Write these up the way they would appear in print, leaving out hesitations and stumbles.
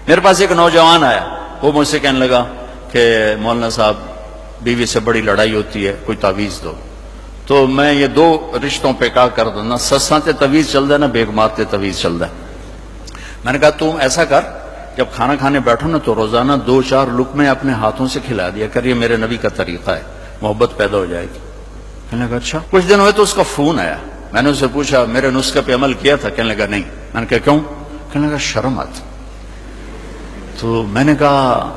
میرے پاس ایک نوجوان آیا، وہ مجھ سے کہنے لگا کہ مولانا صاحب بیوی سے بڑی لڑائی ہوتی ہے، کوئی تعویذ دو۔ تو میں یہ دو رشتوں پہ کہا کر دوں نا سساں تے تعویذ چل ہے نا بیگمات تے تعویذ چل ہے۔ میں نے کہا تم ایسا کر، جب کھانا کھانے بیٹھو نا تو روزانہ 2-4 لقمے اپنے ہاتھوں سے کھلا دیا کر، یہ میرے نبی کا طریقہ ہے، محبت پیدا ہو جائے گی۔ کہنے لگا اچھا۔ کچھ دن ہوئے تو اس کا فون آیا، میں نے اسے پوچھا میرے نسخے پہ عمل کیا تھا؟ کہنے لگا نہیں۔ میں نے کہا کیوں؟ کہنے لگا شرم آتی۔ تو میں نے کہا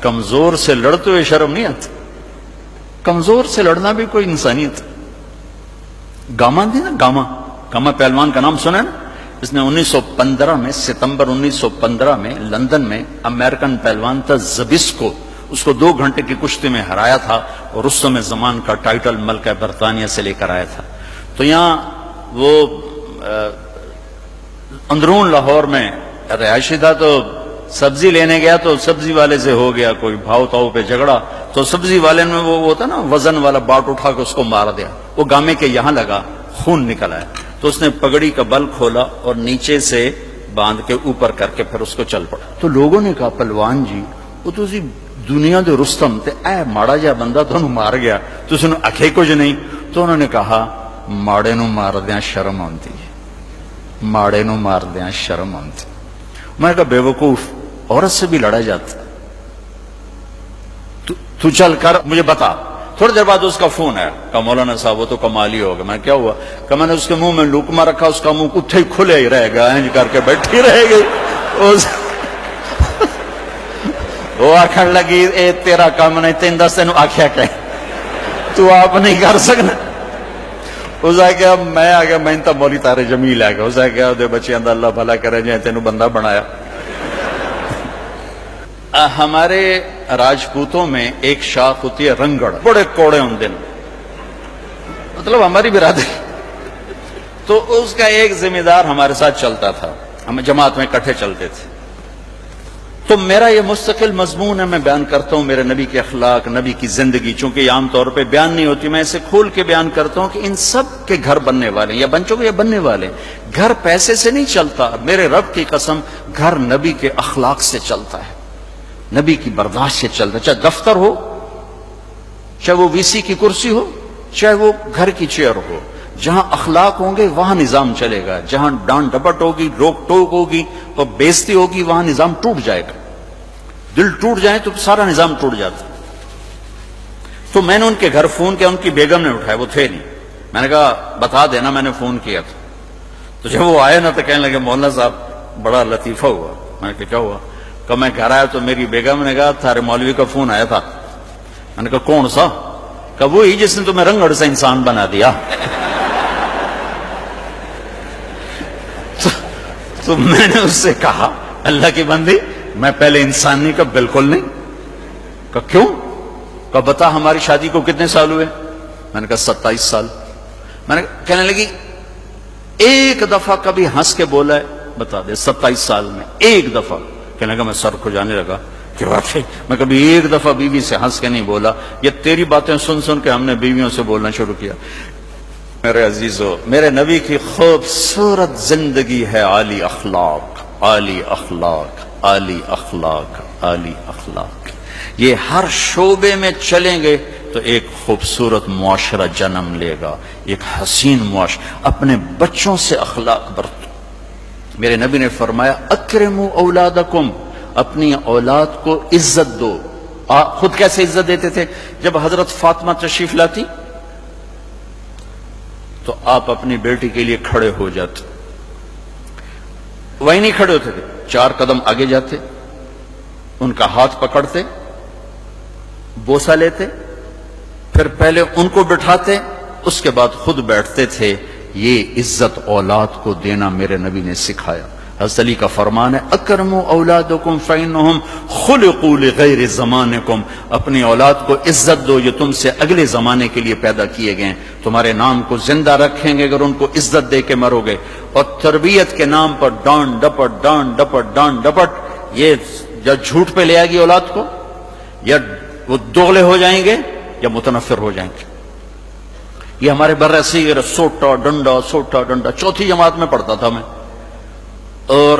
کمزور سے لڑتے ہوئے شرم نہیں آتی؟ کمزور سے لڑنا بھی کوئی انسانیت۔ گاما تھی نا، گاما پہلوان کا نام سنا نا؟ اس نے 1915 میں، ستمبر 1915 میں لندن میں امریکن پہلوان تھا زبسکو، اس کو 2 گھنٹے کی کشتی میں ہرایا تھا اور رستم زمان کا ٹائٹل ملکہ برطانیہ سے لے کر آیا تھا۔ تو یہاں وہ اندرون لاہور میں رہائشی تھا، تو سبزی لینے گیا تو سبزی والے سے ہو گیا کوئی بھاؤ تاؤ پہ جھگڑا، تو سبزی والے نے وہ ہوتا نا وزن والا باٹ اٹھا کے اس کو مار دیا، وہ گامے کے یہاں لگا، خون نکل آیا۔ تو اس نے پگڑی کا بل کھولا اور نیچے سے باندھ کے اوپر کر کے پھر اس کو چل پڑا۔ تو لوگوں نے کہا پہلوان جی وہ تو دنیا دے رستم تے اے ماڑا جا بندہ تو مار گیا، تو اس نے آکھے کچھ نہیں۔ تو انہوں نے کہا ماڑے نو مار دیاں شرم آتی ہے، ماڑے نو مار دیاں شرم آتی۔ میں نے کہا بے وقوف، عورت سے بھی لڑا جاتا ہے، تو چل کر مجھے بتا۔ تھوڑی دیر بعد اس کا فون آیا، کہا مولانا صاحب وہ تو کمال ہی ہوگا۔ میں کیا ہوا؟ کہ میں نے اس کے منہ میں لقمہ رکھا، اس کا منہ کتھے ہی کھلے ہی رہ گیا، انج کر کے بیٹھی رہ گئی۔ وہ آکھن لگی اے تیرا کام نہیں، تین دس تینوں آکھیا کہ تو آپ نہیں کر سکنا۔ اس نے کہا میں آ گیا، میں انتا مولی تارے جمیل آ گیا۔ اس نے کہا دے بچے اندر اللہ بھلا کرے جائیں، تینوں بندہ بنایا۔ ہمارے راجپوتوں میں ایک شاخ ہوتی ہے رنگڑ، بڑے کوڑے ان دن، مطلب ہماری برادری۔ تو اس کا ایک ذمہ دار ہمارے ساتھ چلتا تھا، ہم جماعت میں اکٹھے چلتے تھے۔ تو میرا یہ مستقل مضمون ہے، میں بیان کرتا ہوں میرے نبی کے اخلاق، نبی کی زندگی، چونکہ یہ عام طور پہ بیان نہیں ہوتی، میں اسے کھول کے بیان کرتا ہوں کہ ان سب کے گھر بننے والے یا بن چکے یا بننے والے۔ گھر پیسے سے نہیں چلتا، میرے رب کی قسم، گھر نبی کے اخلاق سے چلتا ہے، نبی کی برداشت سے چلتا ہے، چاہے دفتر ہو، چاہے وہ وی سی کی کرسی ہو، چاہے وہ گھر کی چیئر ہو۔ جہاں اخلاق ہوں گے وہاں نظام چلے گا، جہاں ڈانٹ ڈپٹ ہوگی، روک ٹوک ہوگی اور بےزتی ہوگی وہاں نظام ٹوٹ جائے گا۔ دل ٹوٹ جائے تو سارا نظام ٹوٹ جاتا۔ تو میں نے ان کے گھر فون کیا، ان کی بیگم نے اٹھایا، وہ تھے نہیں۔ میں نے کہا بتا دینا میں نے فون کیا تھا۔ تو جب وہ آئے نا تو کہنے لگے مولانا صاحب بڑا لطیفہ ہوا۔ میں نے کہا کیا ہوا؟ کہ میں گھر آیا تو میری بیگم نے کہا تھارے مولوی کا فون آیا تھا۔ میں نے کہا کون سا؟ کہ وہی جس نے تمہیں رنگڑ سے انسان بنا دیا۔ تو میں نے اس سے کہا اللہ کی بندی میں پہلے انسان نہیں، کہا بالکل نہیں۔ کہا کیوں؟ کہا بتا ہماری شادی کو کتنے سال ہوئے؟ میں نے کہا 27 سال۔ میں نے کہنے لگی ایک دفعہ کبھی ہنس کے بولا ہے؟ بتا دے 27 سال میں ایک دفعہ۔ کہنے لگا میں سر کھجانے لگا کہ واقعی میں کبھی ایک دفعہ بیوی سے ہنس کے نہیں بولا، یہ تیری باتیں سن سن کے ہم نے بیویوں سے بولنا شروع کیا۔ میرے عزیزو، میرے نبی کی خوبصورت زندگی ہے عالی اخلاق، عالی اخلاق، عالی اخلاق، عالی اخلاق۔ یہ ہر شعبے میں چلیں گے تو ایک خوبصورت معاشرہ جنم لے گا، ایک حسین معاشرہ۔ اپنے بچوں سے اخلاق برتو۔ میرے نبی نے فرمایا اکرموا اولادکم، اپنی اولاد کو عزت دو۔ خود کیسے عزت دیتے تھے؟ جب حضرت فاطمہ تشریف لاتی تو آپ اپنی بیٹی کے لیے کھڑے ہو جاتے، وہی نہیں کھڑے ہوتے تھے، 4 قدم آگے جاتے، ان کا ہاتھ پکڑتے، بوسہ لیتے، پھر پہلے ان کو بٹھاتے، اس کے بعد خود بیٹھتے تھے۔ یہ عزت اولاد کو دینا میرے نبی نے سکھایا۔ حضرت علی کا فرمان ہے اکرموا اولادکم فانہم خلقوا لغیر زمانکم، اپنی اولاد کو عزت دو، یہ تم سے اگلے زمانے کے لیے پیدا کیے گئے، تمہارے نام کو زندہ رکھیں گے اگر ان کو عزت دے کے مرو گے۔ اور تربیت کے نام پر ڈانٹ ڈپٹ، ڈانٹ ڈپٹ، ڈانٹ ڈپٹ، یہ یا جھوٹ پہ لے آئے گی اولاد کو، یا وہ دوغلے ہو جائیں گے یا متنفر ہو جائیں گے۔ یہ ہمارے بر صغیر سوٹا ڈنڈا، سوٹا ڈنڈا، 4تھی جماعت میں پڑھتا تھا میں، اور